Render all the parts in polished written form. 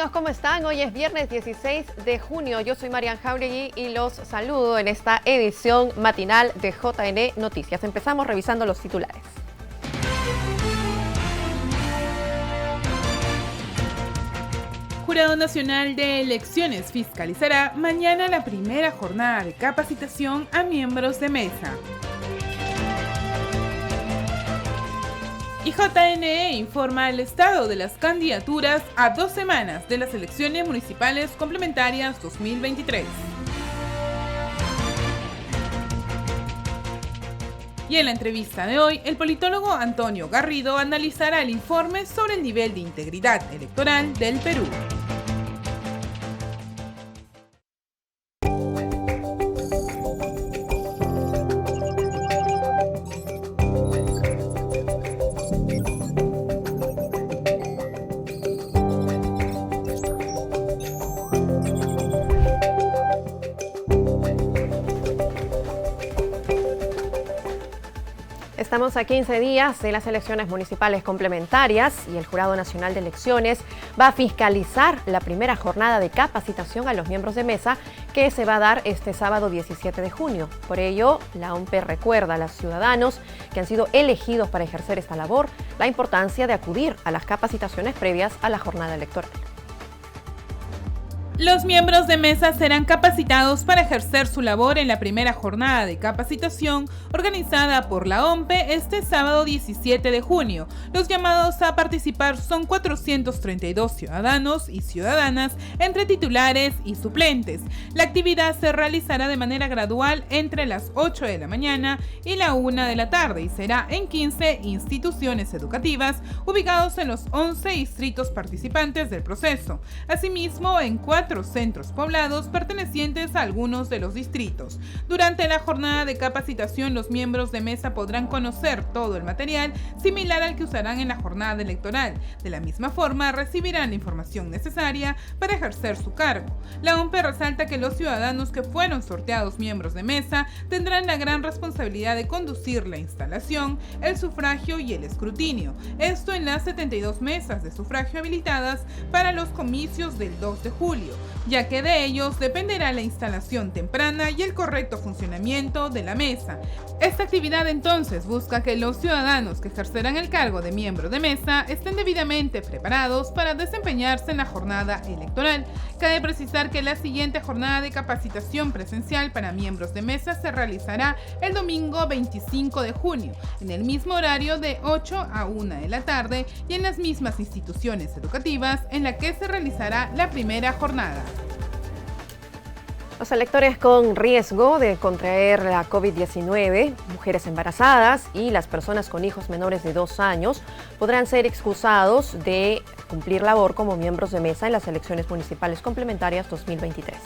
amigos, ¿cómo están? Hoy es viernes 16 de junio. Yo soy Marian Jauregui y los saludo en esta edición matinal de JN Noticias. Empezamos revisando los titulares. Jurado Nacional de Elecciones fiscalizará mañana la primera jornada de capacitación a miembros de mesa. Y JNE informa el estado de las candidaturas a 2 semanas de las elecciones municipales complementarias 2023. Y en la entrevista de hoy, el politólogo Antonio Garrido analizará el informe sobre el nivel de integridad electoral del Perú. Estamos a 15 días de las elecciones municipales complementarias y el Jurado Nacional de Elecciones va a fiscalizar la primera jornada de capacitación a los miembros de mesa que se va a dar este sábado 17 de junio. Por ello, la OMPE recuerda a los ciudadanos que han sido elegidos para ejercer esta labor la importancia de acudir a las capacitaciones previas a la jornada electoral. Los miembros de mesa serán capacitados para ejercer su labor en la primera jornada de capacitación organizada por la OMPE este sábado 17 de junio. Los llamados a participar son 432 ciudadanos y ciudadanas entre titulares y suplentes. La actividad se realizará de manera gradual entre las 8 de la mañana y la 1 de la tarde y será en 15 instituciones educativas ubicados en los 11 distritos participantes del proceso. Asimismo, en 4 centros poblados pertenecientes a algunos de los distritos. Durante la jornada de capacitación, los miembros de mesa podrán conocer todo el material similar al que usarán en la jornada electoral. De la misma forma, recibirán la información necesaria para ejercer su cargo. La OMPE resalta que los ciudadanos que fueron sorteados miembros de mesa tendrán la gran responsabilidad de conducir la instalación, el sufragio y el escrutinio. Esto en las 72 mesas de sufragio habilitadas para los comicios del 2 de julio. Ya que de ellos dependerá la instalación temprana y el correcto funcionamiento de la mesa. Esta actividad entonces busca que los ciudadanos que ejercerán el cargo de miembro de mesa estén debidamente preparados para desempeñarse en la jornada electoral. Cabe precisar que la siguiente jornada de capacitación presencial para miembros de mesa se realizará el domingo 25 de junio, en el mismo horario de 8 a 1 de la tarde y en las mismas instituciones educativas en la que se realizará la primera jornada. Los electores con riesgo de contraer la COVID-19, mujeres embarazadas y las personas con hijos menores de 2 años podrán ser excusados de cumplir labor como miembros de mesa en las elecciones municipales complementarias 2023.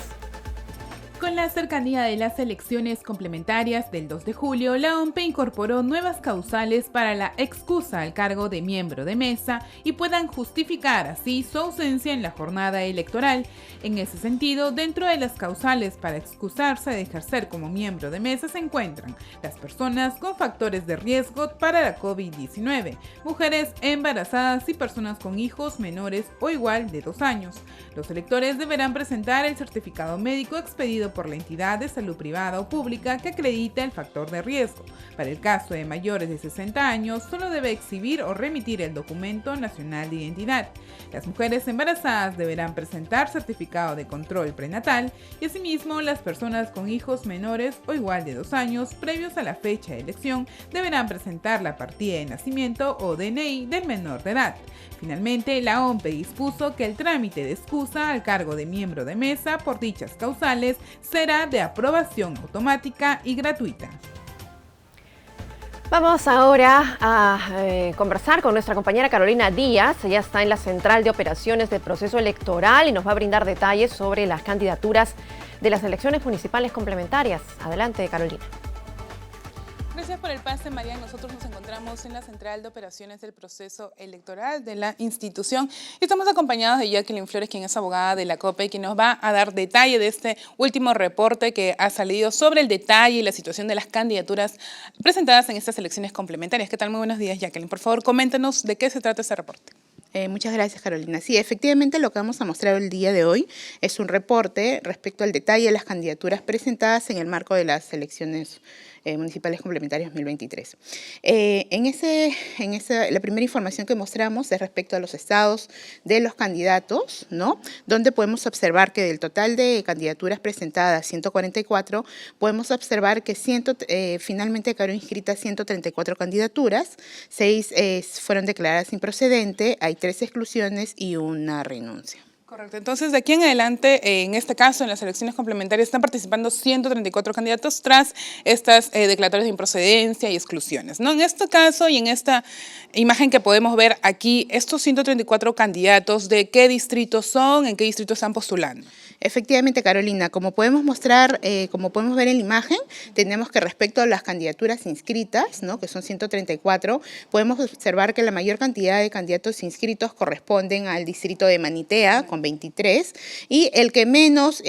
Con la cercanía de las elecciones complementarias del 2 de julio, la OMPE incorporó nuevas causales para la excusa al cargo de miembro de mesa y puedan justificar así su ausencia en la jornada electoral. En ese sentido, dentro de las causales para excusarse de ejercer como miembro de mesa se encuentran las personas con factores de riesgo para la COVID-19, mujeres embarazadas y personas con hijos menores o igual de 2 años. Los electores deberán presentar el certificado médico expedido por la entidad de salud privada o pública que acredita el factor de riesgo. Para el caso de mayores de 60 años, solo debe exhibir o remitir el documento nacional de identidad. Las mujeres embarazadas deberán presentar certificado de control prenatal y asimismo las personas con hijos menores o igual de 2 años previos a la fecha de elección deberán presentar la partida de nacimiento o DNI del menor de edad. Finalmente, la OMPE dispuso que el trámite de excusa al cargo de miembro de mesa por dichas causales será de aprobación automática y gratuita. Vamos ahora a conversar con nuestra compañera Carolina Díaz. Ella está en la Central de Operaciones del Proceso Electoral y nos va a brindar detalles sobre las candidaturas de las elecciones municipales complementarias. Adelante, Carolina. Gracias por el pase, Marian. Nosotros nos encontramos en la Central de Operaciones del Proceso Electoral de la institución y estamos acompañados de Jacqueline Flores, quien es abogada de la COPE, quien nos va a dar detalle de este último reporte que ha salido sobre el detalle y la situación de las candidaturas presentadas en estas elecciones complementarias. ¿Qué tal? Muy buenos días, Jacqueline. Por favor, coméntanos de qué se trata este reporte. Muchas gracias, Carolina. Sí, efectivamente lo que vamos a mostrar el día de hoy es un reporte respecto al detalle de las candidaturas presentadas en el marco de las elecciones municipales complementarias 2023. La primera información que mostramos es respecto a los estados de los candidatos, ¿no? Donde podemos observar que del total de candidaturas presentadas, 144, podemos observar que finalmente quedaron inscritas 134 candidaturas, 6 fueron declaradas improcedentes, hay 3 exclusiones y una renuncia. Correcto. Entonces, de aquí en adelante, en este caso, en las elecciones complementarias, están participando 134 candidatos tras estas declaratorias de improcedencia y exclusiones, ¿no? En este caso y en esta imagen que podemos ver aquí, estos 134 candidatos, ¿de qué distritos son? ¿En qué distritos están postulando? Efectivamente, Carolina, como podemos mostrar, como podemos ver en la imagen, tenemos que respecto a las candidaturas inscritas, ¿no? Que son 134, podemos observar que la mayor cantidad de candidatos inscritos corresponden al distrito de Manitea, con 23, y el que menos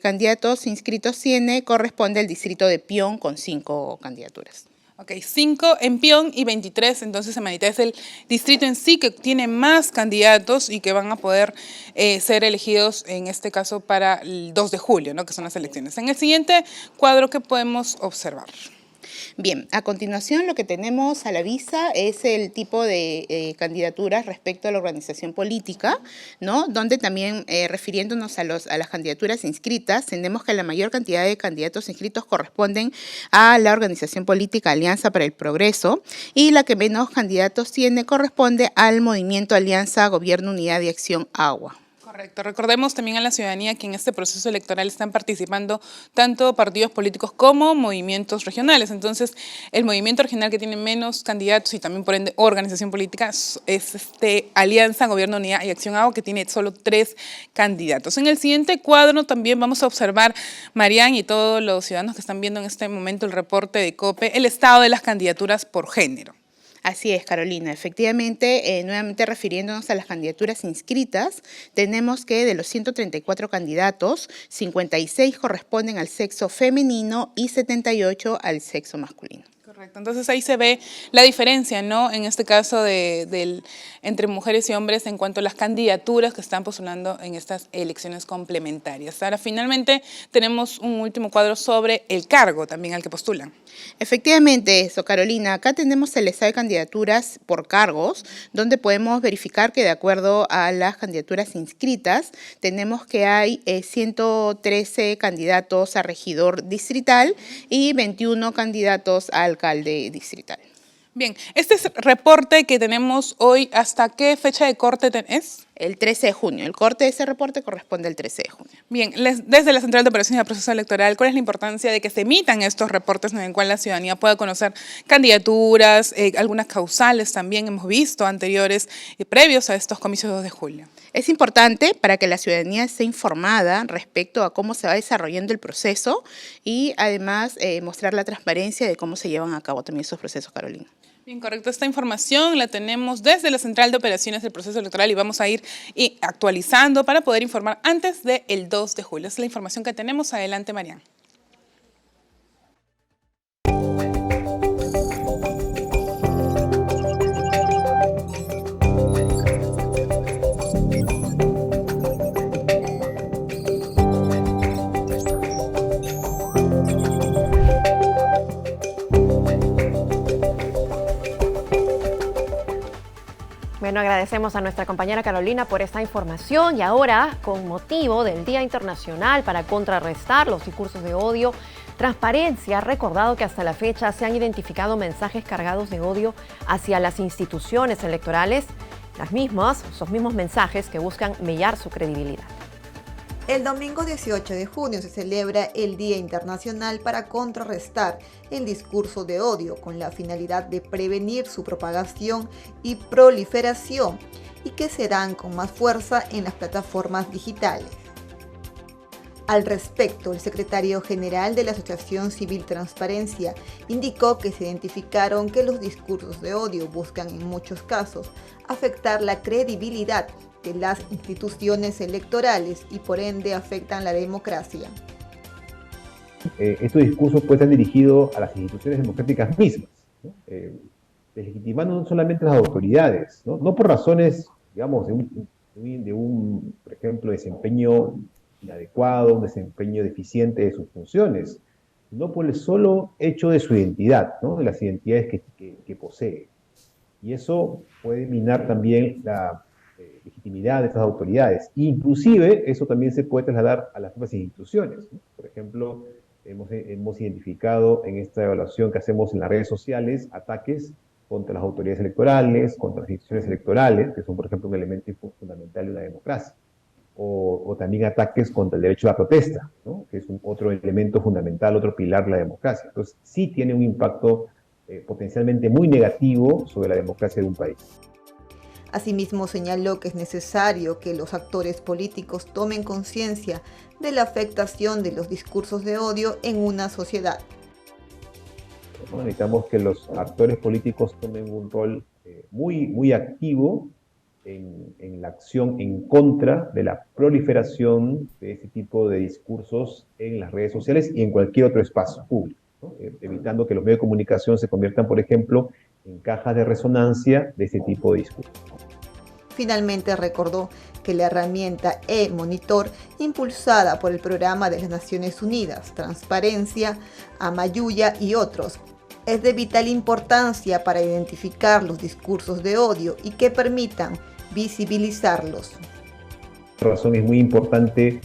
candidatos inscritos tiene corresponde al distrito de Pion, con 5 candidaturas. Ok, 5 en Pion y 23, entonces en Manitea es el distrito en sí que tiene más candidatos y que van a poder ser elegidos en este caso para el 2 de julio, ¿no? Que son las elecciones. En el siguiente cuadro, ¿qué podemos observar? Bien, a continuación lo que tenemos a la vista es el tipo de candidaturas respecto a la organización política, ¿no? Donde también refiriéndonos a las candidaturas inscritas, tenemos que la mayor cantidad de candidatos inscritos corresponden a la organización política Alianza para el Progreso y la que menos candidatos tiene corresponde al movimiento Alianza Gobierno Unidad y Acción Agua. Correcto. Recordemos también a la ciudadanía que en este proceso electoral están participando tanto partidos políticos como movimientos regionales. Entonces, el movimiento regional que tiene menos candidatos y también por ende organización política es Alianza, Gobierno, Unidad y Acción Agua, que tiene solo 3 candidatos. En el siguiente cuadro también vamos a observar, Marian y todos los ciudadanos que están viendo en este momento el reporte de COPE, el estado de las candidaturas por género. Así es, Carolina. Efectivamente, nuevamente refiriéndonos a las candidaturas inscritas, tenemos que de los 134 candidatos, 56 corresponden al sexo femenino y 78 al sexo masculino. Correcto, entonces ahí se ve la diferencia, ¿no? En este caso entre mujeres y hombres en cuanto a las candidaturas que están postulando en estas elecciones complementarias. Ahora finalmente tenemos un último cuadro sobre el cargo también al que postulan. Efectivamente eso, Carolina. Acá tenemos el listado de candidaturas por cargos, donde podemos verificar que de acuerdo a las candidaturas inscritas, tenemos que hay 113 candidatos a regidor distrital y 21 candidatos a alcalde distrital. Bien, este es el reporte que tenemos hoy. ¿Hasta qué fecha de corte es? El 13 de junio. El corte de ese reporte corresponde al 13 de junio. Bien, desde la Central de Operaciones del Proceso Electoral, ¿cuál es la importancia de que se emitan estos reportes en el cual la ciudadanía pueda conocer candidaturas, algunas causales también hemos visto anteriores y previos a estos comicios 2 de julio? Es importante para que la ciudadanía esté informada respecto a cómo se va desarrollando el proceso y además mostrar la transparencia de cómo se llevan a cabo también esos procesos, Carolina. Bien, correcto. Esta información la tenemos desde la Central de Operaciones del Proceso Electoral y vamos a ir actualizando para poder informar antes del 2 de julio. Esa es la información que tenemos. Adelante, Marian. Bueno, agradecemos a nuestra compañera Carolina por esta información y ahora, con motivo del Día Internacional para contrarrestar los discursos de odio, Transparencia ha recordado que hasta la fecha se han identificado mensajes cargados de odio hacia las instituciones electorales, esos mismos mensajes que buscan mellar su credibilidad. El domingo 18 de junio se celebra el Día Internacional para contrarrestar el discurso de odio con la finalidad de prevenir su propagación y proliferación y que se dan con más fuerza en las plataformas digitales. Al respecto, el secretario general de la Asociación Civil Transparencia indicó que se identificaron que los discursos de odio buscan en muchos casos afectar la credibilidad de las instituciones electorales y por ende afectan la democracia. Estos discursos pueden estar dirigidos a las instituciones democráticas mismas, ¿no? Deslegitimando no solamente a las autoridades, no por razones digamos, por ejemplo, desempeño inadecuado, un desempeño deficiente de sus funciones, no por el solo hecho de su identidad, ¿no? De las identidades que posee. Y eso puede minar también la legitimidad de estas autoridades. Inclusive, eso también se puede trasladar a las propias instituciones, ¿no? Por ejemplo, hemos identificado en esta evaluación que hacemos en las redes sociales ataques contra las autoridades electorales, contra las instituciones electorales, que son, por ejemplo, un elemento fundamental de la democracia. O también ataques contra el derecho a la protesta, ¿no? Que es otro elemento fundamental, otro pilar de la democracia. Entonces, sí tiene un impacto potencialmente muy negativo sobre la democracia de un país. Asimismo, señaló que es necesario que los actores políticos tomen conciencia de la afectación de los discursos de odio en una sociedad. Bueno, necesitamos que los actores políticos tomen un rol muy activo en la acción en contra de la proliferación de este tipo de discursos en las redes sociales y en cualquier otro espacio público, ¿no? Evitando que los medios de comunicación se conviertan, por ejemplo, en cajas de resonancia de este tipo de discursos. Finalmente recordó que la herramienta e-Monitor, impulsada por el Programa de las Naciones Unidas, Transparencia, Amayuya y otros, es de vital importancia para identificar los discursos de odio y que permitan visibilizarlos. Por esa razón es muy importante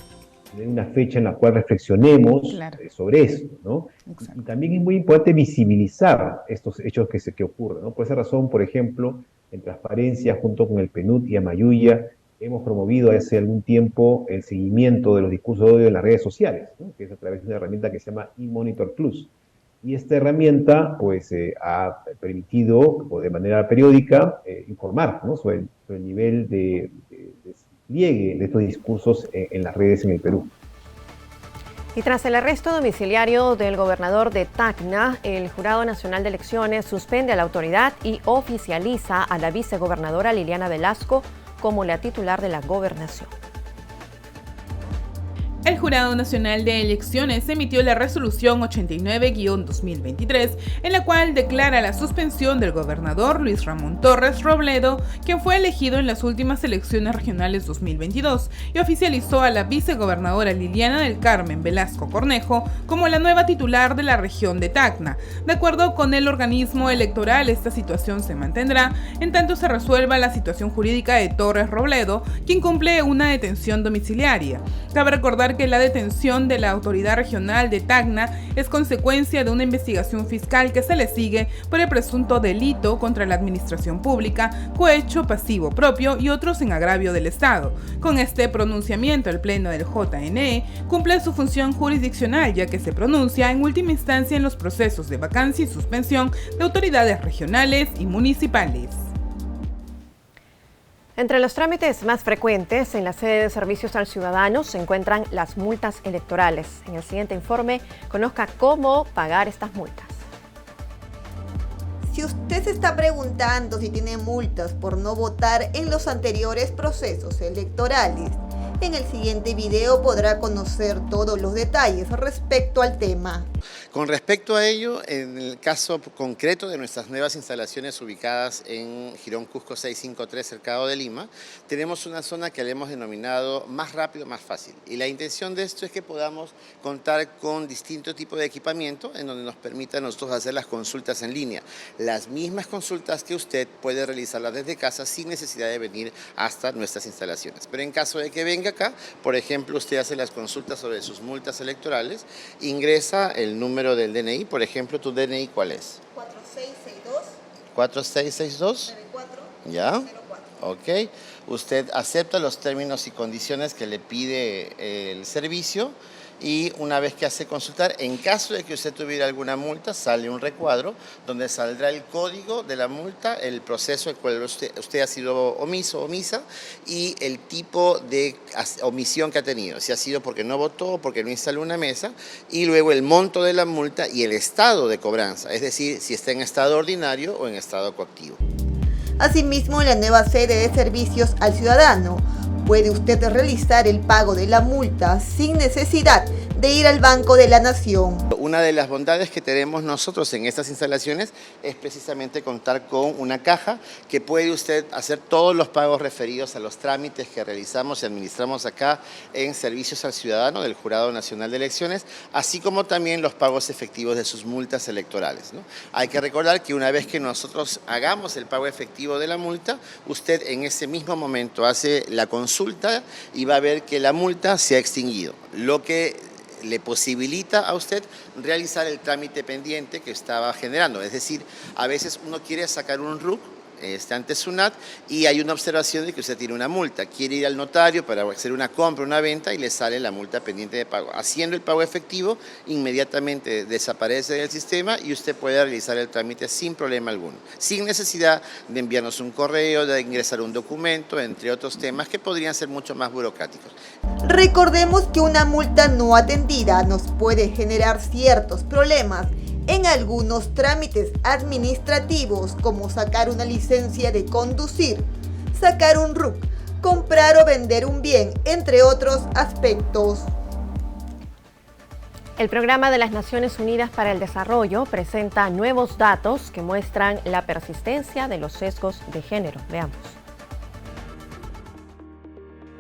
tener una fecha en la cual reflexionemos sobre eso, ¿no? Y también es muy importante visibilizar estos hechos que ocurren, ¿no? Por esa razón, por ejemplo, en Transparencia, junto con el PNUD y Amayuya, hemos promovido hace algún tiempo el seguimiento de los discursos de odio en las redes sociales, ¿no? Que es a través de una herramienta que se llama eMonitor Plus. Y esta herramienta pues, ha permitido de manera periódica informar, ¿no? sobre el nivel de despliegue de estos discursos en las redes en el Perú. Y tras el arresto domiciliario del gobernador de Tacna, el Jurado Nacional de Elecciones suspende a la autoridad y oficializa a la vicegobernadora Liliana Velasco como la titular de la gobernación. El Jurado Nacional de Elecciones emitió la resolución 89-2023, en la cual declara la suspensión del gobernador Luis Ramón Torres Robledo, quien fue elegido en las últimas elecciones regionales 2022, y oficializó a la vicegobernadora Liliana del Carmen Velasco Cornejo como la nueva titular de la región de Tacna. De acuerdo con el organismo electoral, esta situación se mantendrá en tanto se resuelva la situación jurídica de Torres Robledo, quien cumple una detención domiciliaria. Cabe recordar que la detención de la autoridad regional de Tacna es consecuencia de una investigación fiscal que se le sigue por el presunto delito contra la administración pública, cohecho pasivo propio y otros en agravio del Estado. Con este pronunciamiento, el Pleno del JNE cumple su función jurisdiccional, ya que se pronuncia en última instancia en los procesos de vacancia y suspensión de autoridades regionales y municipales. Entre los trámites más frecuentes en la sede de Servicios al Ciudadano se encuentran las multas electorales. En el siguiente informe, conozca cómo pagar estas multas. Si usted se está preguntando si tiene multas por no votar en los anteriores procesos electorales, en el siguiente video podrá conocer todos los detalles respecto al tema. Con respecto a ello, en el caso concreto de nuestras nuevas instalaciones ubicadas en Jirón Cusco 653, Cercado de Lima, tenemos una zona que le hemos denominado más rápido, más fácil. Y la intención de esto es que podamos contar con distintos tipos de equipamiento en donde nos permita a nosotros hacer las consultas en línea. Las mismas consultas que usted puede realizarlas desde casa sin necesidad de venir hasta nuestras instalaciones. Pero en caso de que venga acá, por ejemplo, usted hace las consultas sobre sus multas electorales, ingresa el número del DNI, por ejemplo, ¿tu DNI cuál es? 4662. 4662. 94. ¿Ya? 04. Ok. Usted acepta los términos y condiciones que le pide el servicio y una vez que hace consultar, en caso de que usted tuviera alguna multa, sale un recuadro donde saldrá el código de la multa, el proceso el cual usted ha sido omiso o omisa y el tipo de omisión que ha tenido, si ha sido porque no votó, porque no instaló una mesa, y luego el monto de la multa y el estado de cobranza, es decir, si está en estado ordinario o en estado coactivo. Asimismo, en la nueva sede de Servicios al Ciudadano, puede usted realizar el pago de la multa sin necesidad de ir al Banco de la Nación. Una de las bondades que tenemos nosotros en estas instalaciones es precisamente contar con una caja que puede usted hacer todos los pagos referidos a los trámites que realizamos y administramos acá en Servicios al Ciudadano del Jurado Nacional de Elecciones, así como también los pagos efectivos de sus multas electorales, ¿no? Hay que recordar que una vez que nosotros hagamos el pago efectivo de la multa, usted en ese mismo momento hace la consulta y va a ver que la multa se ha extinguido, lo que le posibilita a usted realizar el trámite pendiente que estaba generando. Es decir, a veces uno quiere sacar un RUC ante SUNAT y hay una observación de que usted tiene una multa, quiere ir al notario para hacer una compra, una venta y le sale la multa pendiente de pago. Haciendo el pago efectivo, inmediatamente desaparece del sistema y usted puede realizar el trámite sin problema alguno, sin necesidad de enviarnos un correo, de ingresar un documento, entre otros temas que podrían ser mucho más burocráticos. Recordemos que una multa no atendida nos puede generar ciertos problemas en algunos trámites administrativos, como sacar una licencia de conducir, sacar un RUC, comprar o vender un bien, entre otros aspectos. El Programa de las Naciones Unidas para el Desarrollo presenta nuevos datos que muestran la persistencia de los sesgos de género. Veamos.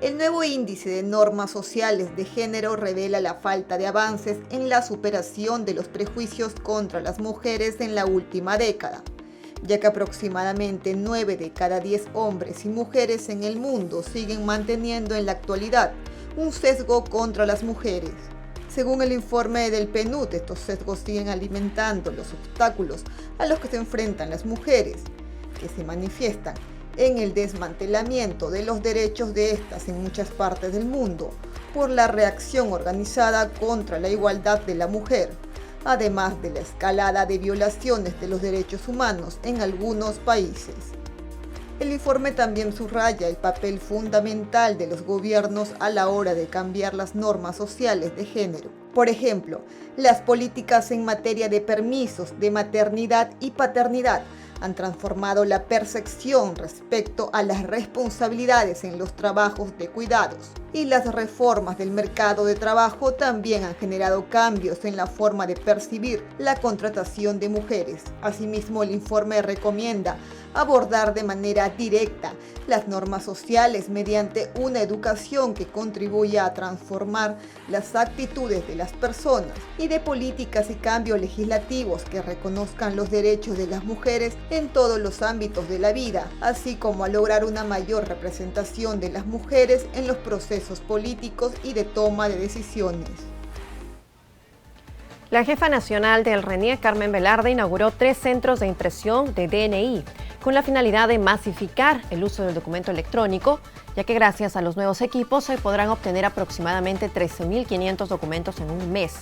El nuevo índice de normas sociales de género revela la falta de avances en la superación de los prejuicios contra las mujeres en la última década, ya que aproximadamente 9 de cada 10 hombres y mujeres en el mundo siguen manteniendo en la actualidad un sesgo contra las mujeres. Según el informe del PNUD, estos sesgos siguen alimentando los obstáculos a los que se enfrentan las mujeres, que se manifiestan en el desmantelamiento de los derechos de estas en muchas partes del mundo por la reacción organizada contra la igualdad de la mujer, además de la escalada de violaciones de los derechos humanos en algunos países. El informe también subraya el papel fundamental de los gobiernos a la hora de cambiar las normas sociales de género. Por ejemplo, las políticas en materia de permisos de maternidad y paternidad han transformado la percepción respecto a las responsabilidades en los trabajos de cuidados, y las reformas del mercado de trabajo también han generado cambios en la forma de percibir la contratación de mujeres. Asimismo, el informe recomienda abordar de manera directa las normas sociales mediante una educación que contribuya a transformar las actitudes de las personas y de políticas y cambios legislativos que reconozcan los derechos de las mujeres en todos los ámbitos de la vida, así como a lograr una mayor representación de las mujeres en los procesos políticos y de toma de decisiones. La jefa nacional del RENIEC, Carmen Velarde, inauguró 3 centros de impresión de DNI con la finalidad de masificar el uso del documento electrónico, ya que gracias a los nuevos equipos se podrán obtener aproximadamente 13.500 documentos en un mes.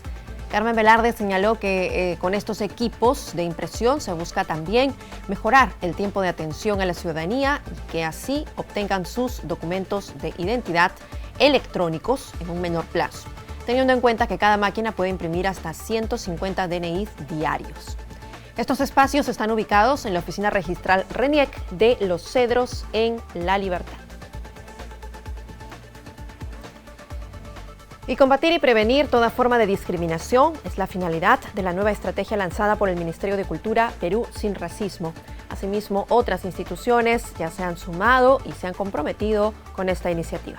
Carmen Velarde señaló que con estos equipos de impresión se busca también mejorar el tiempo de atención a la ciudadanía y que así obtengan sus documentos de identidad electrónicos en un menor plazo, teniendo en cuenta que cada máquina puede imprimir hasta 150 DNIs diarios. Estos espacios están ubicados en la oficina registral RENIEC de Los Cedros en La Libertad. Y combatir y prevenir toda forma de discriminación es la finalidad de la nueva estrategia lanzada por el Ministerio de Cultura Perú Sin Racismo. Asimismo, otras instituciones ya se han sumado y se han comprometido con esta iniciativa.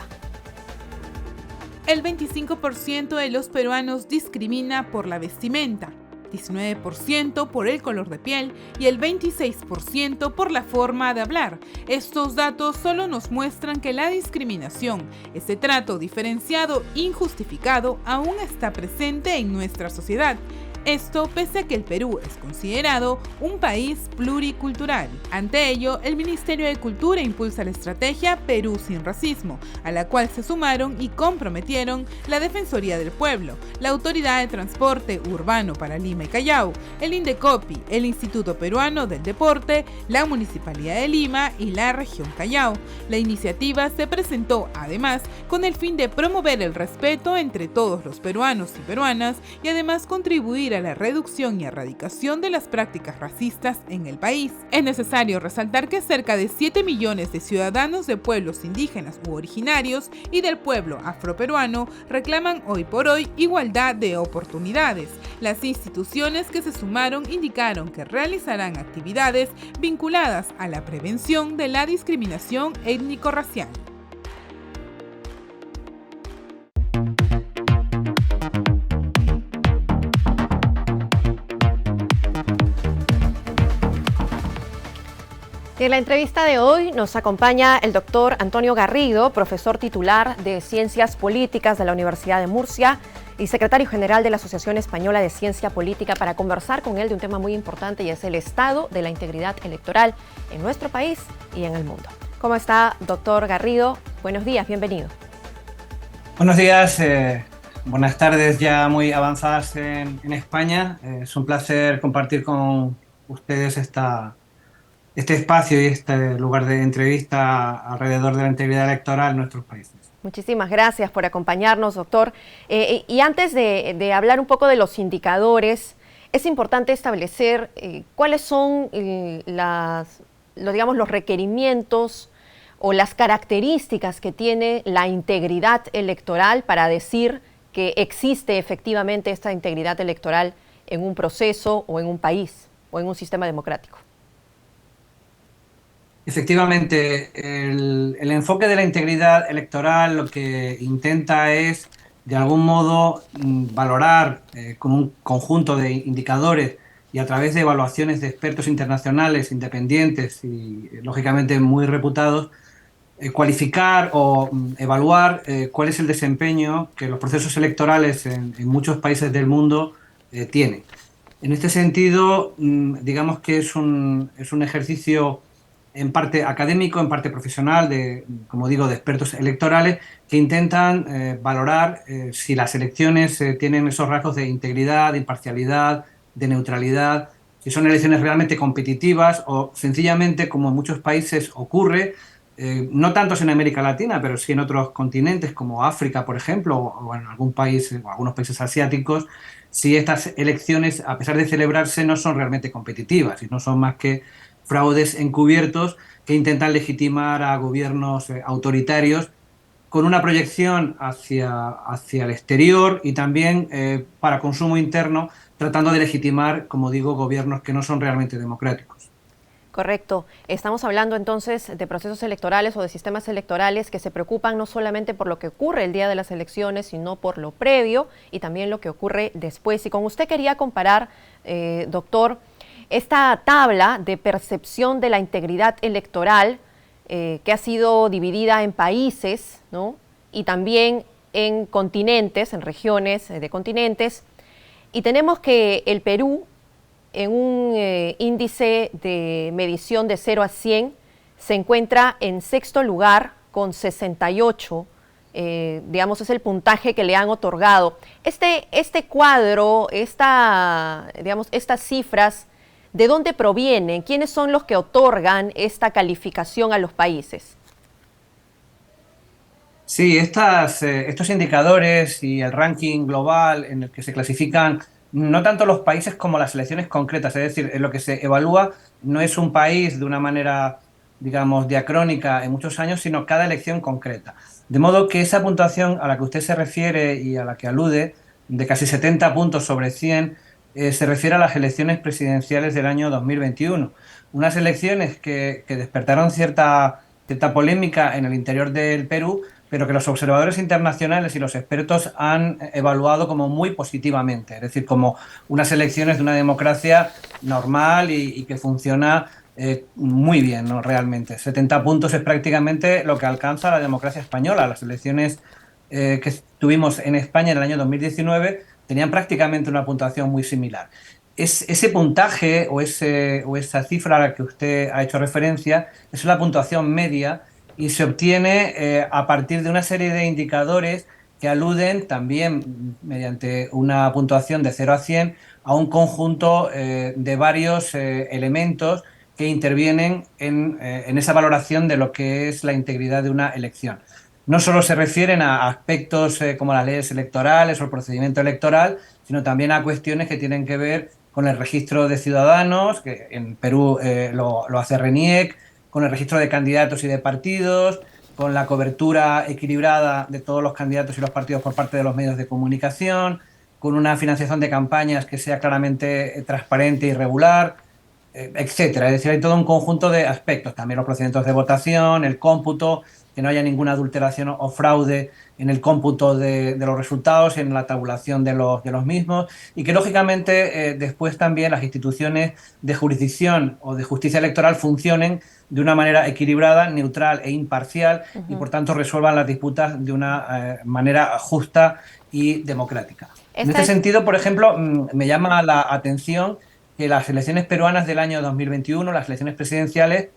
El 25% de los peruanos discrimina por la vestimenta, 19% por el color de piel y el 26% por la forma de hablar. Estos datos solo nos muestran que la discriminación, ese trato diferenciado injustificado, aún está presente en nuestra sociedad. Esto pese a que el Perú es considerado un país pluricultural. Ante ello, el Ministerio de Cultura impulsa la estrategia Perú Sin Racismo, a la cual se sumaron y comprometieron la Defensoría del Pueblo, la Autoridad de Transporte Urbano para Lima y Callao, el INDECOPI, el Instituto Peruano del Deporte, la Municipalidad de Lima y la Región Callao. La iniciativa se presentó, además, con el fin de promover el respeto entre todos los peruanos y peruanas y además contribuir contribuir a la reducción y erradicación de las prácticas racistas en el país. Es necesario resaltar que cerca de 7 millones de ciudadanos de pueblos indígenas u originarios y del pueblo afroperuano reclaman hoy por hoy igualdad de oportunidades. Las instituciones que se sumaron indicaron que realizarán actividades vinculadas a la prevención de la discriminación étnico-racial. En la entrevista de hoy nos acompaña el doctor Antonio Garrido, profesor titular de Ciencias Políticas de la Universidad de Murcia y secretario general de la Asociación Española de Ciencia Política, para conversar con él de un tema muy importante, y es el estado de la integridad electoral en nuestro país y en el mundo. ¿Cómo está, doctor Garrido? Buenos días, bienvenido. Buenos días, buenas tardes ya muy avanzadas en España. Es un placer compartir con ustedes este espacio y este lugar de entrevista alrededor de la integridad electoral en nuestros países. Muchísimas gracias por acompañarnos, doctor. Y antes de hablar un poco de los indicadores, es importante establecer cuáles son los requerimientos o las características que tiene la integridad electoral para decir que existe efectivamente esta integridad electoral en un proceso o en un país o en un sistema democrático. Efectivamente, el enfoque de la integridad electoral lo que intenta es, de algún modo, valorar con un conjunto de indicadores y a través de evaluaciones de expertos internacionales independientes y, lógicamente, muy reputados, cualificar o evaluar cuál es el desempeño que los procesos electorales en muchos países del mundo tienen. En este sentido, digamos que es un ejercicio en parte académico, en parte profesional, como digo, de expertos electorales que intentan valorar si las elecciones tienen esos rasgos de integridad, de imparcialidad, de neutralidad, si son elecciones realmente competitivas o sencillamente, como en muchos países ocurre, no tantos en América Latina, pero sí en otros continentes como África, por ejemplo, o en algún país o algunos países asiáticos, si estas elecciones, a pesar de celebrarse, no son realmente competitivas y no son más que fraudes encubiertos que intentan legitimar a gobiernos autoritarios con una proyección hacia el exterior y también para consumo interno, tratando de legitimar, como digo, gobiernos que no son realmente democráticos. Correcto. Estamos hablando entonces de procesos electorales o de sistemas electorales que se preocupan no solamente por lo que ocurre el día de las elecciones, sino por lo previo y también lo que ocurre después. Y con usted quería comparar, doctor, esta tabla de percepción de la integridad electoral que ha sido dividida en países, ¿no?, y también en continentes, en regiones de continentes, y tenemos que el Perú, en un índice de medición de 0 a 100, se encuentra en sexto lugar con 68, digamos, es el puntaje que le han otorgado. Este cuadro, estas cifras, ¿de dónde provienen? ¿Quiénes son los que otorgan esta calificación a los países? Sí, estos indicadores y el ranking global en el que se clasifican no tanto los países como las elecciones concretas, es decir, lo que se evalúa no es un país de una manera, digamos, diacrónica en muchos años, sino cada elección concreta. De modo que esa puntuación a la que usted se refiere y a la que alude, de casi 70 puntos sobre 100, se refiere a las elecciones presidenciales del año 2021. Unas elecciones que despertaron cierta polémica en el interior del Perú, pero que los observadores internacionales y los expertos han evaluado como muy positivamente, es decir, como unas elecciones de una democracia normal y que funciona muy bien, ¿no? Realmente. 70 puntos es prácticamente lo que alcanza la democracia española. Las elecciones que tuvimos en España en el año 2019 tenían prácticamente una puntuación muy similar. Ese puntaje o esa cifra a la que usted ha hecho referencia es la puntuación media y se obtiene a partir de una serie de indicadores que aluden también mediante una puntuación de 0 a 100 a un conjunto de varios elementos que intervienen en esa valoración de lo que es la integridad de una elección. No solo se refieren a aspectos como las leyes electorales o el procedimiento electoral, sino también a cuestiones que tienen que ver con el registro de ciudadanos, que en Perú lo hace RENIEC, con el registro de candidatos y de partidos, con la cobertura equilibrada de todos los candidatos y los partidos por parte de los medios de comunicación, con una financiación de campañas que sea claramente transparente y regular, etcétera. Es decir, hay todo un conjunto de aspectos, también los procedimientos de votación, el cómputo, que no haya ninguna adulteración o fraude en el cómputo de los resultados y en la tabulación de los mismos, y que lógicamente después también las instituciones de jurisdicción o de justicia electoral funcionen de una manera equilibrada, neutral e imparcial, y por tanto resuelvan las disputas de una manera justa y democrática. En este sentido, por ejemplo, me llama la atención que las elecciones peruanas del año 2021, las elecciones presidenciales,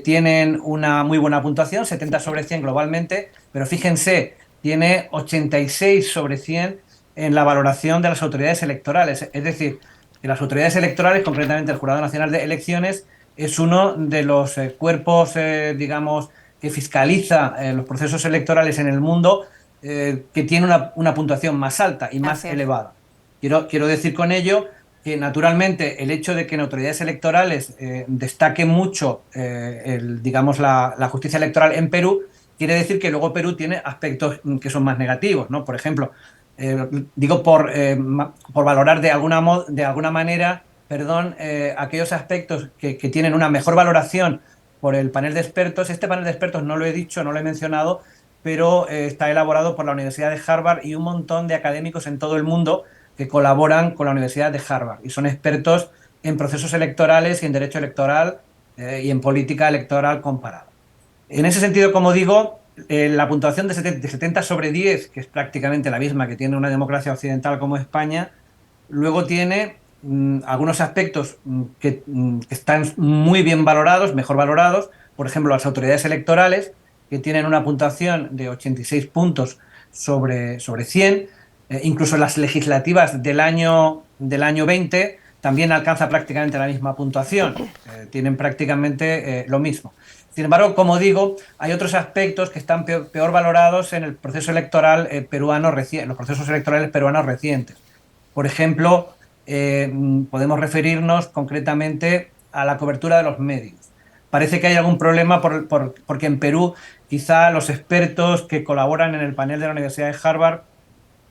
tienen una muy buena puntuación, 70 sobre 100 globalmente, pero fíjense, tiene 86 sobre 100 en la valoración de las autoridades electorales. Es decir, que las autoridades electorales, concretamente el Jurado Nacional de Elecciones, es uno de los cuerpos, digamos, que fiscaliza los procesos electorales en el mundo, que tiene una puntuación más alta y más elevada. Quiero decir con ello que naturalmente el hecho de que en autoridades electorales destaque mucho digamos, la justicia electoral en Perú, quiere decir que luego Perú tiene aspectos que son más negativos, ¿no? Por ejemplo, digo por valorar de alguna manera, aquellos aspectos que tienen una mejor valoración por el panel de expertos. Este panel de expertos no lo he dicho, no lo he mencionado, pero está elaborado por la Universidad de Harvard y un montón de académicos en todo el mundo que colaboran con la Universidad de Harvard y son expertos en procesos electorales y en derecho electoral y en política electoral comparada. En ese sentido, como digo, la puntuación de 70 sobre 10, que es prácticamente la misma que tiene una democracia occidental como España, luego tiene algunos aspectos que están muy bien valorados, mejor valorados, por ejemplo, las autoridades electorales, que tienen una puntuación de 86 puntos sobre 100, incluso las legislativas del año 20 también alcanza prácticamente la misma puntuación, tienen prácticamente lo mismo. Sin embargo, como digo, hay otros aspectos que están peor valorados en el proceso electoral peruano reciente, los procesos electorales peruanos recientes. Por ejemplo, podemos referirnos concretamente a la cobertura de los medios. Parece que hay algún problema porque en Perú quizá los expertos que colaboran en el panel de la Universidad de Harvard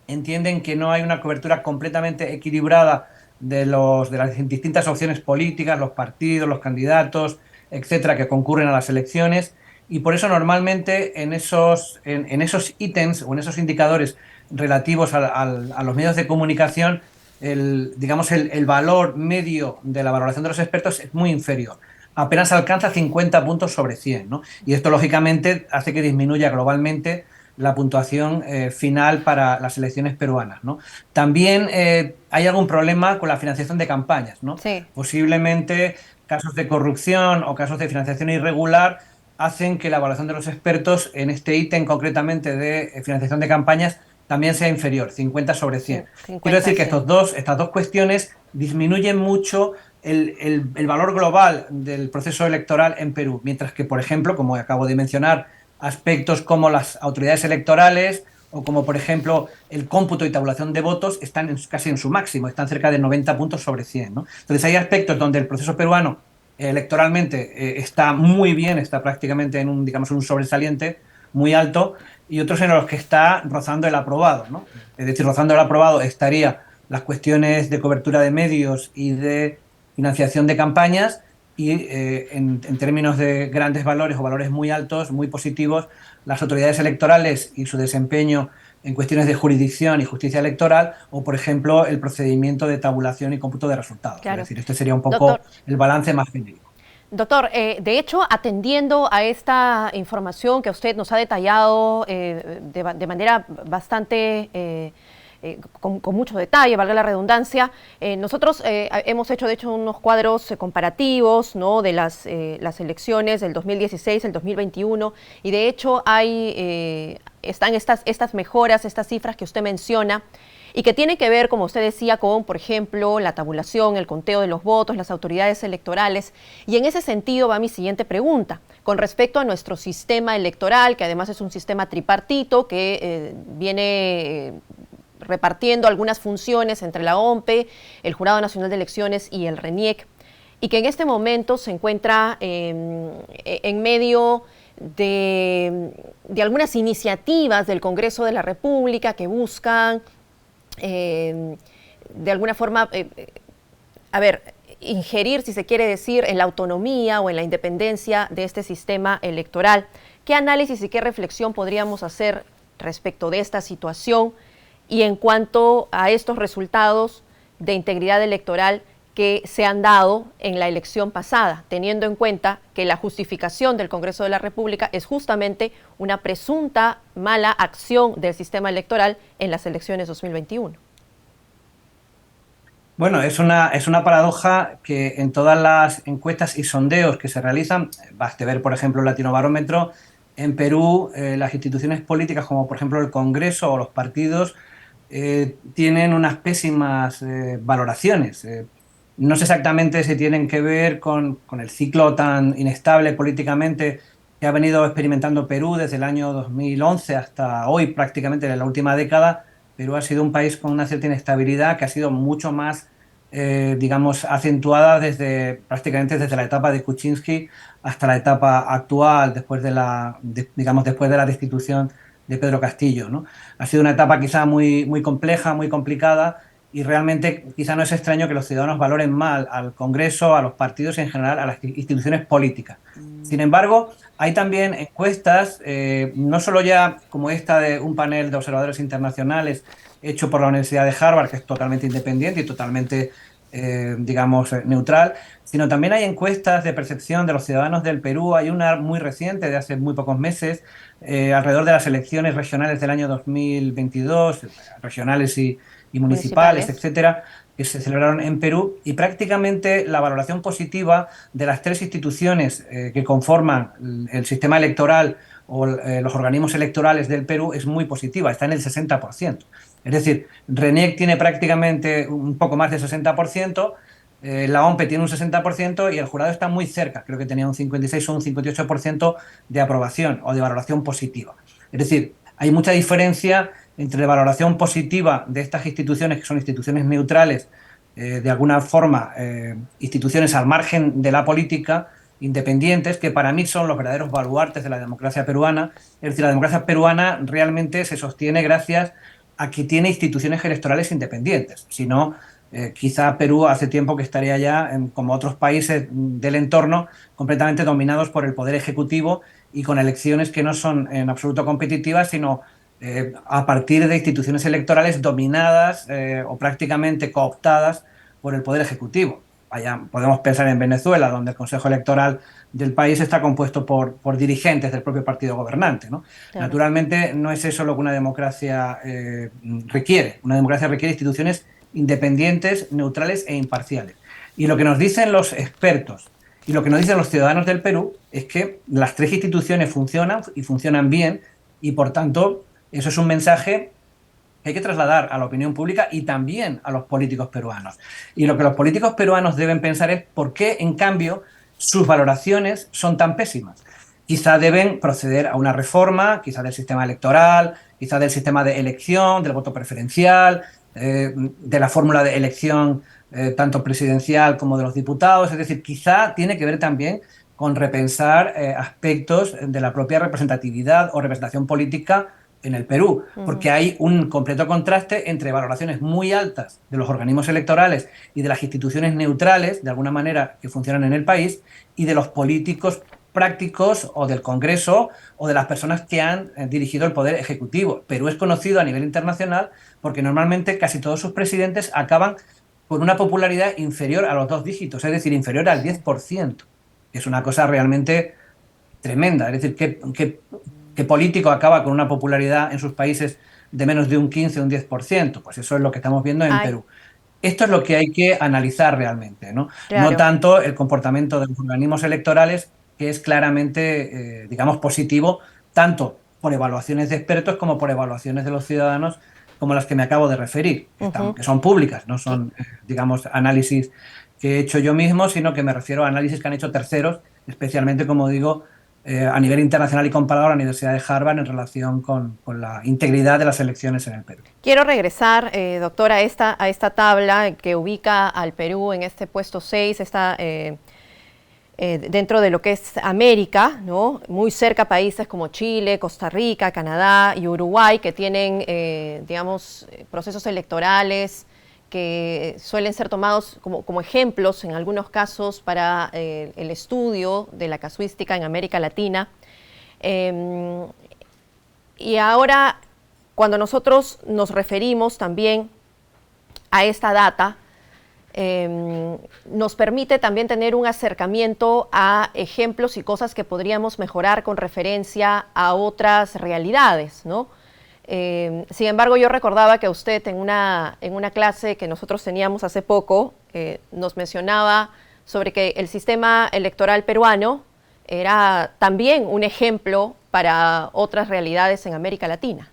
entienden que no hay una cobertura completamente equilibrada de las distintas opciones políticas, los partidos, los candidatos, etcétera, que concurren a las elecciones, y por eso normalmente en esos ítems o en esos indicadores relativos a los medios de comunicación, el valor medio de la valoración de los expertos es muy inferior. Apenas alcanza 50 puntos sobre 100, ¿no? Y esto, lógicamente, hace que disminuya globalmente la puntuación final para las elecciones peruanas, ¿no? También hay algún problema con la financiación de campañas, ¿no? Sí. Posiblemente casos de corrupción o casos de financiación irregular hacen que la evaluación de los expertos en este ítem concretamente de financiación de campañas también sea inferior, 50 sobre 100. Sí, Quiero decir que estas dos cuestiones disminuyen mucho el valor global del proceso electoral en Perú, mientras que, por ejemplo, como acabo de mencionar, aspectos como las autoridades electorales o como, por ejemplo, el cómputo y tabulación de votos están casi en su máximo, están cerca de 90 puntos sobre 100, ¿no? Entonces hay aspectos donde el proceso peruano electoralmente está muy bien, está prácticamente en un sobresaliente muy alto, y otros en los que está rozando el aprobado, ¿no? Es decir, rozando el aprobado estaría las cuestiones de cobertura de medios y de financiación de campañas, y en términos de grandes valores o valores muy altos, muy positivos, las autoridades electorales y su desempeño en cuestiones de jurisdicción y justicia electoral, o, por ejemplo, el procedimiento de tabulación y cómputo de resultados. Claro. Es decir, este sería un poco el balance más genérico. Doctor, de hecho, atendiendo a esta información que usted nos ha detallado de manera bastante... con mucho detalle, valga la redundancia, nosotros hemos hecho de hecho unos cuadros comparativos, ¿no?, de las elecciones del 2016, el 2021, y de hecho están estas mejoras, estas cifras que usted menciona, y que tienen que ver, como usted decía, con, por ejemplo, la tabulación, el conteo de los votos, las autoridades electorales. Y en ese sentido va mi siguiente pregunta, con respecto a nuestro sistema electoral, que además es un sistema tripartito que viene repartiendo algunas funciones entre la OMPE, el Jurado Nacional de Elecciones y el RENIEC, y que en este momento se encuentra en medio de algunas iniciativas del Congreso de la República que buscan de alguna forma, ingerir, si se quiere decir, en la autonomía o en la independencia de este sistema electoral. ¿Qué análisis y qué reflexión podríamos hacer respecto de esta situación y en cuanto a estos resultados de integridad electoral que se han dado en la elección pasada, teniendo en cuenta que la justificación del Congreso de la República es justamente una presunta mala acción del sistema electoral en las elecciones 2021? Bueno, es una paradoja que en todas las encuestas y sondeos que se realizan, baste ver, por ejemplo, el Latinobarómetro, en Perú las instituciones políticas, como por ejemplo el Congreso o los partidos, tienen unas pésimas valoraciones. No sé exactamente si tienen que ver con el ciclo tan inestable políticamente que ha venido experimentando Perú desde el año 2011 hasta hoy, prácticamente en la última década. Perú ha sido un país con una cierta inestabilidad que ha sido mucho más, digamos, acentuada prácticamente desde la etapa de Kuczynski hasta la etapa actual, después de la destitución de Pedro Castillo, ¿no? Ha sido una etapa quizá muy, muy compleja, muy complicada, y realmente quizá no es extraño que los ciudadanos valoren mal al Congreso, a los partidos y en general a las instituciones políticas. Sin embargo, hay también encuestas, no solo ya como esta de un panel de observadores internacionales hecho por la Universidad de Harvard, que es totalmente independiente y totalmente, neutral, sino también hay encuestas de percepción de los ciudadanos del Perú. Hay una muy reciente, de hace muy pocos meses, alrededor de las elecciones regionales del año 2022, regionales y municipales, etcétera, que se celebraron en Perú, y prácticamente la valoración positiva de las tres instituciones que conforman el sistema electoral o los organismos electorales del Perú es muy positiva, está en el 60%. Es decir, RENIEC tiene prácticamente un poco más del 60%, la OMPE tiene un 60% y el jurado está muy cerca, creo que tenía un 56 o un 58% de aprobación o de valoración positiva. Es decir, hay mucha diferencia entre la valoración positiva de estas instituciones, que son instituciones neutrales, de alguna forma instituciones al margen de la política, independientes, que para mí son los verdaderos baluartes de la democracia peruana. Es decir, la democracia peruana realmente se sostiene gracias a que tiene instituciones electorales independientes. Si no, quizá Perú hace tiempo que estaría ya, como otros países del entorno, completamente dominados por el poder ejecutivo y con elecciones que no son en absoluto competitivas, sino a partir de instituciones electorales dominadas o prácticamente cooptadas por el poder ejecutivo. Podemos pensar en Venezuela, donde el Consejo Electoral del país está compuesto por dirigentes del propio partido gobernante, ¿no? Claro. Naturalmente no es eso lo que una democracia requiere. Una democracia requiere instituciones independientes, neutrales e imparciales. Y lo que nos dicen los expertos y lo que nos dicen los ciudadanos del Perú es que las tres instituciones funcionan y funcionan bien, y por tanto eso es un mensaje que hay que trasladar a la opinión pública y también a los políticos peruanos. Y lo que los políticos peruanos deben pensar es por qué, en cambio, sus valoraciones son tan pésimas. Quizá deben proceder a una reforma, quizá del sistema electoral, quizá del sistema de elección, del voto preferencial, de la fórmula de elección tanto presidencial como de los diputados. Es decir, quizá tiene que ver también con repensar aspectos de la propia representatividad o representación política en el Perú, porque hay un completo contraste entre valoraciones muy altas de los organismos electorales y de las instituciones neutrales, de alguna manera, que funcionan en el país, y de los políticos prácticos o del Congreso o de las personas que han dirigido el poder ejecutivo. Perú es conocido a nivel internacional porque normalmente casi todos sus presidentes acaban con una popularidad inferior a los 2 dígitos, es decir, inferior al 10%, que es una cosa realmente tremenda. Es decir, ¿qué político acaba con una popularidad en sus países de menos de un 15 o un 10%? Pues eso es lo que estamos viendo en Perú. Esto es lo que hay que analizar realmente, ¿no? Claro. No tanto el comportamiento de los organismos electorales, que es claramente, positivo, tanto por evaluaciones de expertos como por evaluaciones de los ciudadanos, como las que me acabo de referir, que son públicas, no son, análisis que he hecho yo mismo, sino que me refiero a análisis que han hecho terceros, especialmente, como digo, a nivel internacional y comparado a la Universidad de Harvard en relación con la integridad de las elecciones en el Perú. Quiero regresar, doctora, a esta tabla que ubica al Perú en este puesto 6, dentro de lo que es América, ¿no? Muy cerca a países como Chile, Costa Rica, Canadá y Uruguay, que tienen, digamos, procesos electorales que suelen ser tomados como ejemplos en algunos casos para el estudio de la casuística en América Latina. Y ahora, cuando nosotros nos referimos también a esta data, nos permite también tener un acercamiento a ejemplos y cosas que podríamos mejorar con referencia a otras realidades, ¿no? Sin embargo, yo recordaba que usted en una clase que nosotros teníamos hace poco nos mencionaba sobre que el sistema electoral peruano era también un ejemplo para otras realidades en América Latina.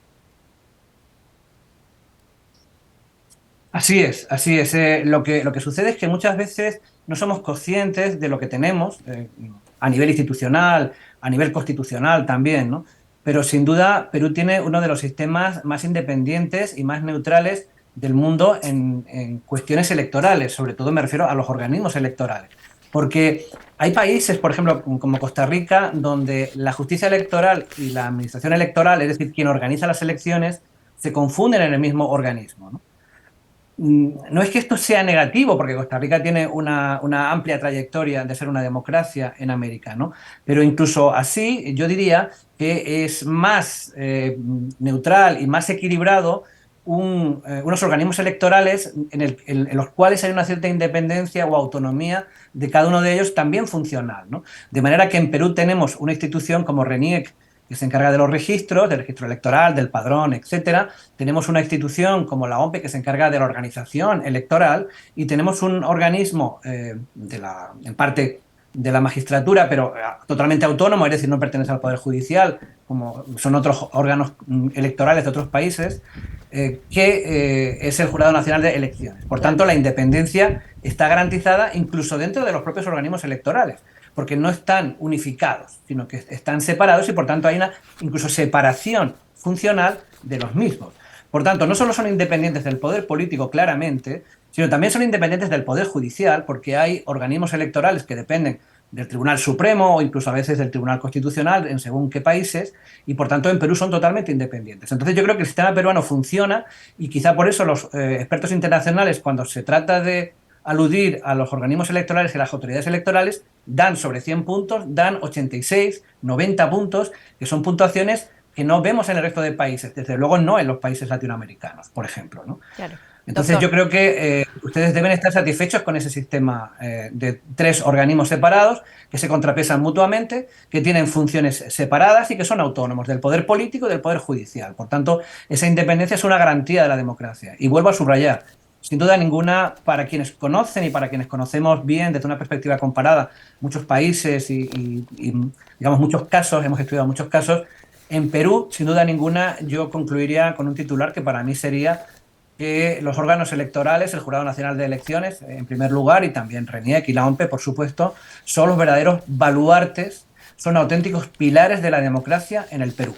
Así es, así es. Lo que sucede es que muchas veces no somos conscientes de lo que tenemos a nivel institucional, a nivel constitucional también, ¿no? Pero sin duda Perú tiene uno de los sistemas más independientes y más neutrales del mundo en cuestiones electorales, sobre todo me refiero a los organismos electorales. Porque hay países, por ejemplo, como Costa Rica, donde la justicia electoral y la administración electoral, es decir, quien organiza las elecciones, se confunden en el mismo organismo, ¿no? No es que esto sea negativo, porque Costa Rica tiene una amplia trayectoria de ser una democracia en América, ¿no? Pero incluso así, yo diría que es más neutral y más equilibrado unos organismos electorales en los cuales hay una cierta independencia o autonomía de cada uno de ellos, también funcional, ¿no? De manera que en Perú tenemos una institución como RENIEC, que se encarga de los registros, del registro electoral, del padrón, etcétera. Tenemos una institución como la OMPE que se encarga de la organización electoral y tenemos un organismo en parte de la magistratura, pero totalmente autónomo, es decir, no pertenece al Poder Judicial, como son otros órganos electorales de otros países, que es el Jurado Nacional de Elecciones. Por tanto, la independencia está garantizada incluso dentro de los propios organismos electorales, porque no están unificados, sino que están separados y por tanto hay una incluso separación funcional de los mismos. Por tanto, no solo son independientes del poder político claramente, sino también son independientes del poder judicial, porque hay organismos electorales que dependen del Tribunal Supremo o incluso a veces del Tribunal Constitucional en según qué países, y por tanto en Perú son totalmente independientes. Entonces yo creo que el sistema peruano funciona y quizá por eso los expertos internacionales, cuando se trata de aludir a los organismos electorales y a las autoridades electorales, dan sobre 100 puntos, dan 86, 90 puntos, que son puntuaciones que no vemos en el resto de países, desde luego no en los países latinoamericanos, por ejemplo, ¿no? Claro. Entonces Doctor, yo creo que ustedes deben estar satisfechos con ese sistema de 3 organismos separados que se contrapesan mutuamente, que tienen funciones separadas y que son autónomos del poder político y del poder judicial. Por tanto, esa independencia es una garantía de la democracia. Y vuelvo a subrayar, sin duda ninguna, para quienes conocen y para quienes conocemos bien desde una perspectiva comparada muchos países y digamos muchos casos, hemos estudiado muchos casos, en Perú, sin duda ninguna, yo concluiría con un titular que para mí sería que los órganos electorales, el Jurado Nacional de Elecciones, en primer lugar, y también RENIEC y la OMPE, por supuesto, son los verdaderos baluartes, son auténticos pilares de la democracia en el Perú.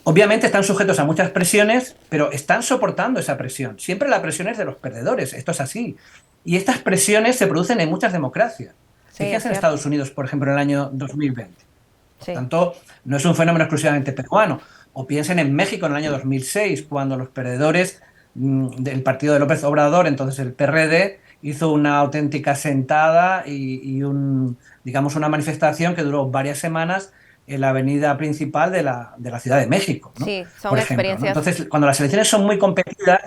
Obviamente están sujetos a muchas presiones, pero están soportando esa presión. Siempre la presión es de los perdedores, esto es así. Y estas presiones se producen en muchas democracias. Sí, Fíjense en Estados Unidos, por ejemplo, en el año 2020. sí. Por tanto, no es un fenómeno exclusivamente peruano. O piensen en México en el año 2006, cuando los perdedores del partido de López Obrador, entonces el PRD, hizo una auténtica sentada y digamos una manifestación que duró varias semanas en la avenida principal de la Ciudad de México, ¿no? Sí, son Por ejemplo, experiencias. ¿no? Entonces, cuando las elecciones son muy competidas,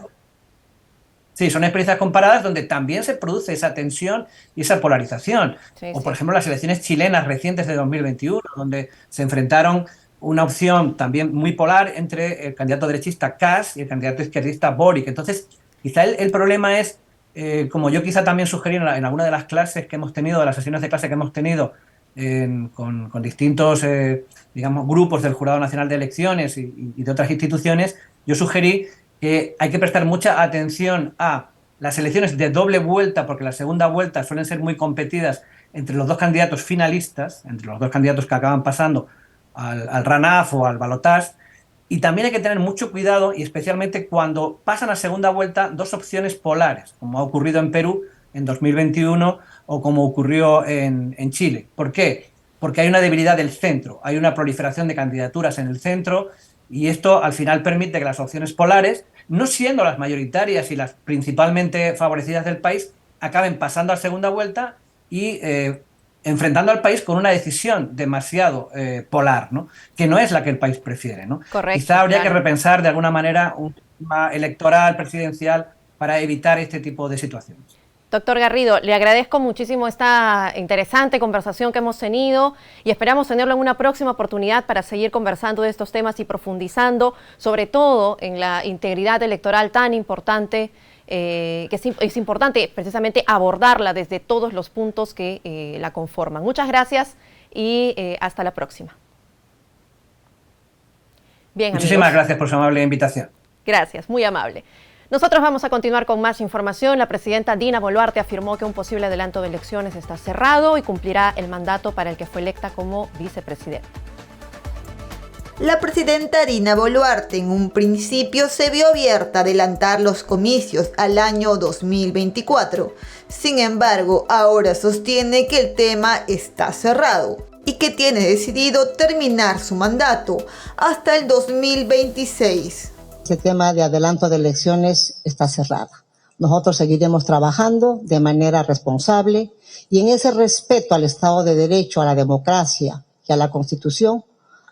sí, son experiencias comparadas donde también se produce esa tensión y esa polarización. Sí, O, por sí. ejemplo, las elecciones chilenas recientes de 2021, donde se enfrentaron una opción también muy polar entre el candidato derechista Kast y el candidato izquierdista Boric. Entonces, quizá el problema es, como yo quizá también sugerí en alguna de las clases que hemos tenido, de las sesiones de clase que hemos tenido con distintos, digamos, grupos del Jurado Nacional de Elecciones y de otras instituciones, yo sugerí que hay que prestar mucha atención a las elecciones de doble vuelta, porque la segunda vuelta suelen ser muy competidas entre los dos candidatos finalistas, entre los dos candidatos que acaban pasando al runoff o al balotaje. Y también hay que tener mucho cuidado, y especialmente cuando pasan a segunda vuelta dos opciones polares, como ha ocurrido en Perú en 2021 o como ocurrió en Chile. ¿Por qué? Porque hay una debilidad del centro, hay una proliferación de candidaturas en el centro, y esto al final permite que las opciones polares, no siendo las mayoritarias y las principalmente favorecidas del país, acaben pasando a segunda vuelta y enfrentando al país con una decisión demasiado polar, ¿no? Que no es la que el país prefiere, ¿no? Correcto, Quizá habría claro. que repensar de alguna manera un sistema electoral, presidencial, para evitar este tipo de situaciones. Doctor Garrido, le agradezco muchísimo esta interesante conversación que hemos tenido y esperamos tenerlo en una próxima oportunidad para seguir conversando de estos temas y profundizando, sobre todo en la integridad electoral tan importante, que es importante precisamente abordarla desde todos los puntos que la conforman. Muchas gracias y hasta la próxima. Bien, Muchísimas amigos. gracias por su amable invitación. Gracias, muy amable. Nosotros vamos a continuar con más información. La presidenta Dina Boluarte afirmó que un posible adelanto de elecciones está cerrado y cumplirá el mandato para el que fue electa como vicepresidenta. La presidenta Dina Boluarte en un principio se vio abierta a adelantar los comicios al año 2024. Sin embargo, ahora sostiene que el tema está cerrado y que tiene decidido terminar su mandato hasta el 2026. Este tema de adelanto de elecciones está cerrado. Nosotros seguiremos trabajando de manera responsable y en ese respeto al Estado de Derecho, a la democracia y a la Constitución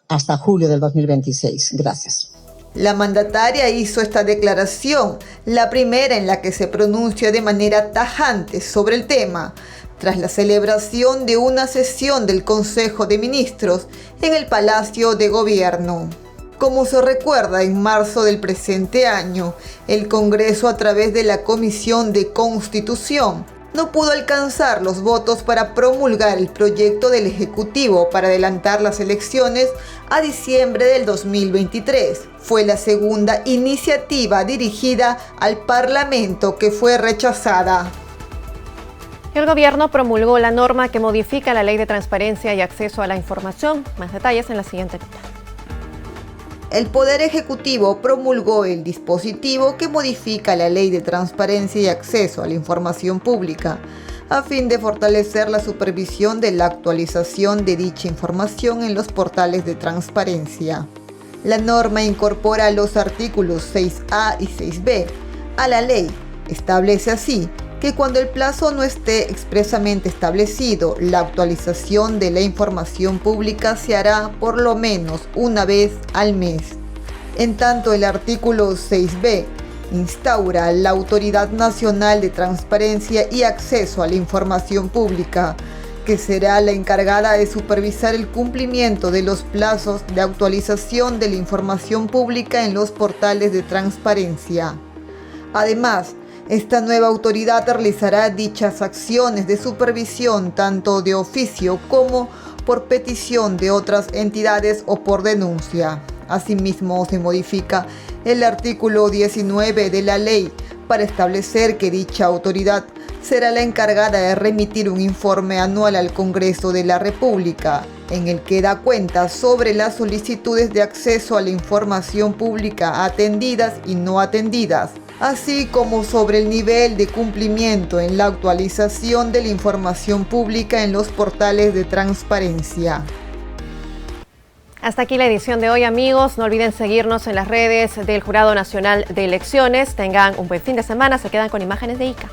hasta julio del 2026. Gracias. La mandataria hizo esta declaración, la primera en la que se pronuncia de manera tajante sobre el tema, tras la celebración de una sesión del Consejo de Ministros en el Palacio de Gobierno. Como se recuerda, en marzo del presente año, el Congreso, a través de la Comisión de Constitución, no pudo alcanzar los votos para promulgar el proyecto del Ejecutivo para adelantar las elecciones a diciembre del 2023. Fue la segunda iniciativa dirigida al Parlamento que fue rechazada. El gobierno promulgó la norma que modifica la Ley de Transparencia y Acceso a la Información. Más detalles en la siguiente nota. El Poder Ejecutivo promulgó el dispositivo que modifica la Ley de Transparencia y Acceso a la Información Pública, a fin de fortalecer la supervisión de la actualización de dicha información en los portales de transparencia. La norma incorpora los artículos 6A y 6B a la ley. Establece así que cuando el plazo no esté expresamente establecido, la actualización de la información pública se hará por lo menos una vez al mes. En tanto, el artículo 6b instaura la Autoridad Nacional de Transparencia y Acceso a la Información Pública, que será la encargada de supervisar el cumplimiento de los plazos de actualización de la información pública en los portales de transparencia. Además, esta nueva autoridad realizará dichas acciones de supervisión tanto de oficio como por petición de otras entidades o por denuncia. Asimismo, se modifica el artículo 19 de la ley para establecer que dicha autoridad será la encargada de remitir un informe anual al Congreso de la República, en el que da cuenta sobre las solicitudes de acceso a la información pública atendidas y no atendidas, así como sobre el nivel de cumplimiento en la actualización de la información pública en los portales de transparencia. Hasta aquí la edición de hoy, amigos. No olviden seguirnos en las redes del Jurado Nacional de Elecciones. Tengan un buen fin de semana. Se quedan con imágenes de ICA.